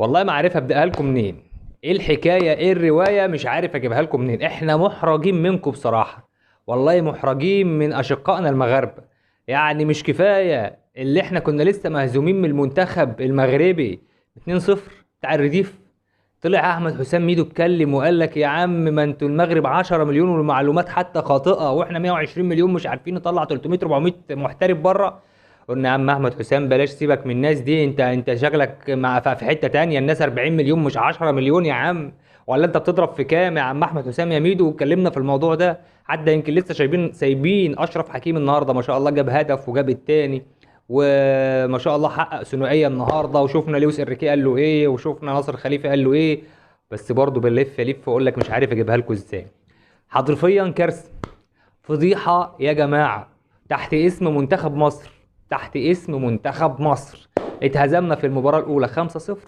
والله ما عارف ابداها لكم منين. ايه الحكايه، ايه الروايه، مش عارف اجيبها لكم منين. احنا محرجين منكم بصراحه. والله محرجين من اشقائنا المغاربه. يعني مش كفايه اللي احنا كنا لسه مهزومين من المنتخب المغربي 2-0 بتاع الرديف. طلع احمد حسام ميدو اتكلم وقال لك يا عم ما انتوا المغرب 10 مليون والمعلومات حتى خاطئه، واحنا 120 مليون مش عارفين نطلع 300 400 محترف بره. قلنا يا عم احمد حسام بلاش، سيبك من الناس دي، انت شكلك مع في حته تانية. الناس 40 مليون مش 10 مليون يا عم. ولا انت بتضرب في كام يا عم احمد حسام يا ميدو؟ واتكلمنا في الموضوع ده. حتى يمكن لسه سايبين اشرف حكيم النهارده ما شاء الله جاب هدف وجاب التاني، وما شاء الله حقق ثنائيه النهارده. وشفنا لويس انريكي قال له ايه، وشفنا ناصر خليفه قال له ايه. بس برضه بنلف لف واقول لك مش عارف اجيبها لكم ازاي. حرفيا كارثه، فضيحه يا جماعه. تحت اسم منتخب مصر، تحت اسم منتخب مصر اتهزمنا في المباراه الاولى 5-0.